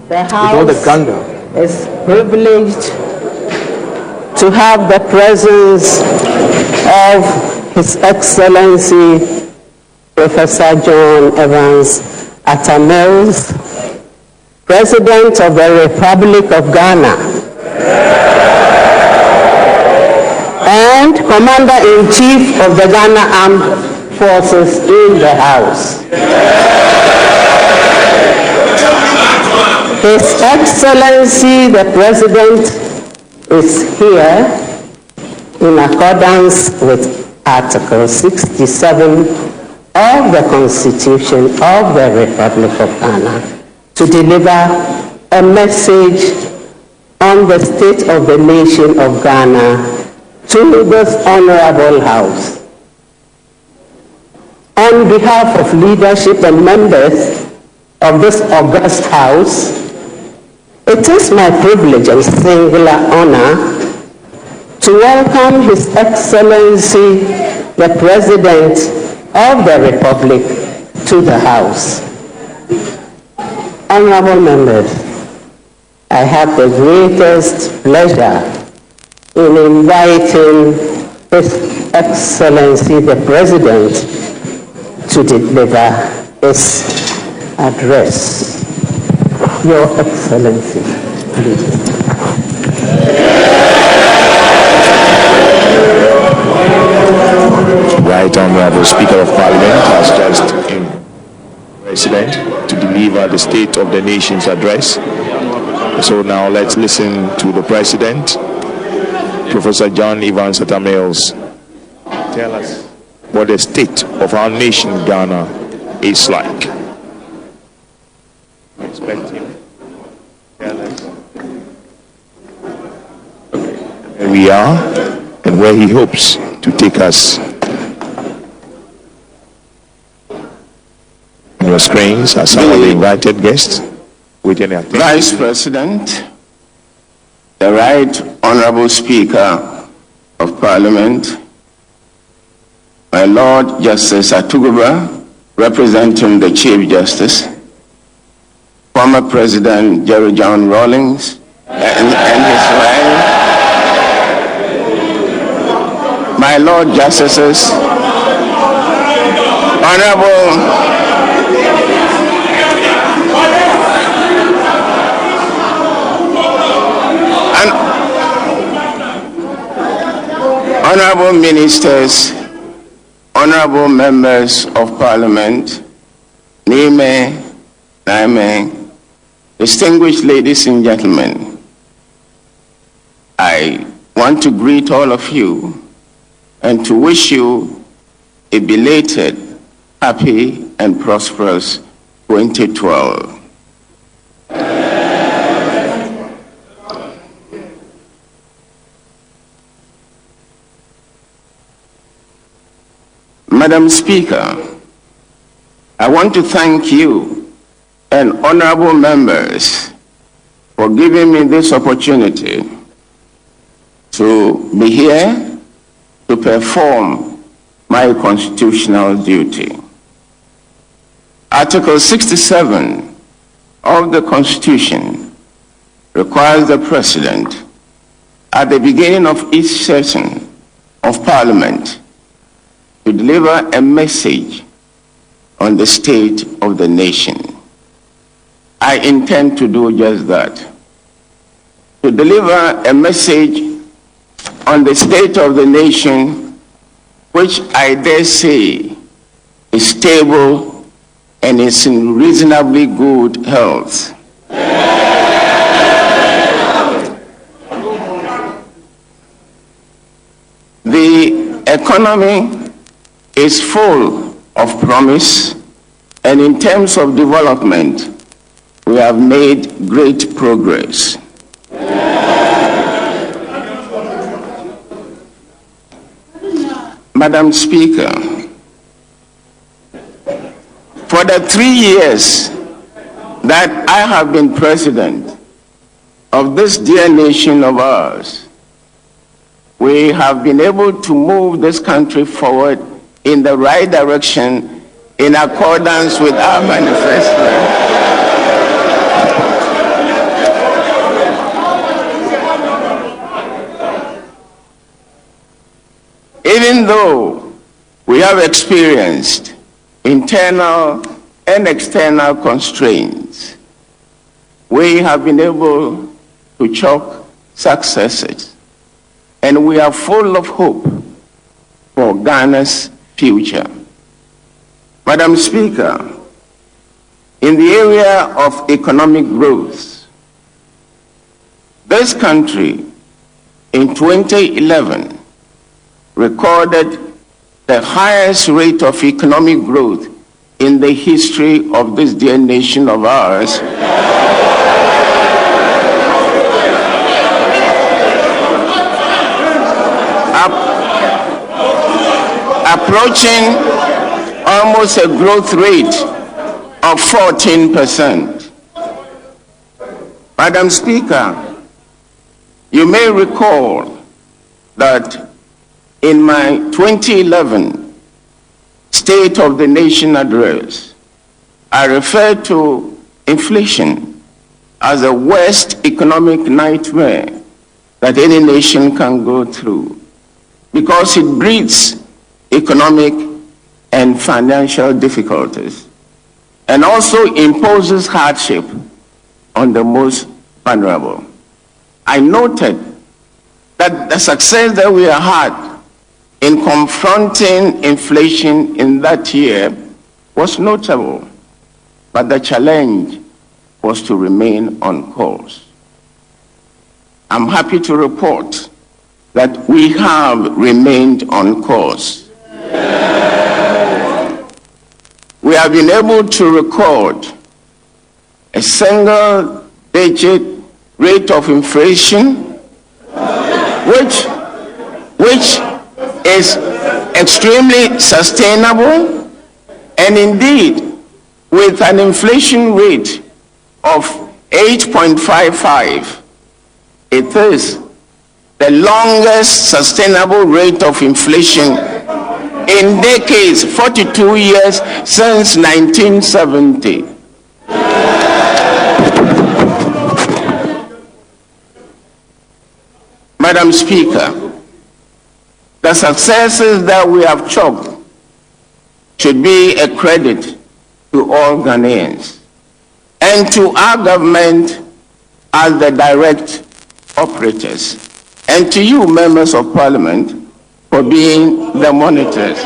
The House is privileged to have the presence of His Excellency Professor John Evans Atta, President of the Republic of Ghana and Commander-in-Chief of the Ghana Armed Forces in the House. His Excellency the President is here in accordance with Article 67 of the Constitution of the Republic of Ghana to deliver a message on the state of the nation of Ghana to this honorable House. On behalf of leadership and members of this august House, it is my privilege and singular honor to welcome His Excellency the President of the Republic to the House. Honorable members, I have the greatest pleasure in inviting His Excellency the President to deliver his address. Your Excellency, please. Right Honorable Speaker of Parliament has just invited the President to deliver the State of the Nation's address. So now let's listen to the President, Professor John Evans Atta. Tell us what the state of our nation, Ghana, is like. I expect him. Tell us where we are and where he hopes to take us. On your screens are some of the invited guests. Vice President, the Right Honorable Speaker of Parliament, my Lord Justice Atuguba, representing the Chief Justice, former President Jerry John Rawlings and his wife, my Lord Justices, Honorable Ministers, Honorable Members of Parliament, Naime, distinguished ladies and gentlemen, I want to greet all of you and to wish you a belated, happy, and prosperous 2012. Madam Speaker, I want to thank you and honorable members for giving me this opportunity to be here to perform my constitutional duty. Article 67 of the Constitution requires the President at the beginning of each session of Parliament to deliver a message on the state of the nation. I intend to do just that. To deliver a message on the state of the nation, which I dare say is stable and is in reasonably good health. The economy is full of promise, and in terms of development, we have made great progress. Madam Speaker, for the 3 years that I have been president of this dear nation of ours, we have been able to move this country forward in the right direction in accordance with our manifesto. even though we have experienced internal and external constraints, we have been able to chalk successes, and we are full of hope for Ghana's future. Madam Speaker, in the area of economic growth, this country in 2011 recorded the highest rate of economic growth in the history of this dear nation of ours. Approaching almost a growth rate of 14%. Madam Speaker, you may recall that in my 2011 State of the Nation address, I referred to inflation as the worst economic nightmare that any nation can go through, because it breeds economic and financial difficulties and also imposes hardship on the most vulnerable. I noted that the success that we had in confronting inflation in that year was notable, but the challenge was to remain on course. I'm happy to report that we have remained on course. We have been able to record a single-digit rate of inflation, which is extremely sustainable, and indeed, with an inflation rate of 8.55, it is the longest sustainable rate of inflation in decades, 42 years since 1970. Madam Speaker, the successes that we have chalked should be a credit to all Ghanaians and to our government as the direct operators, and to you, members of Parliament, for being the monitors.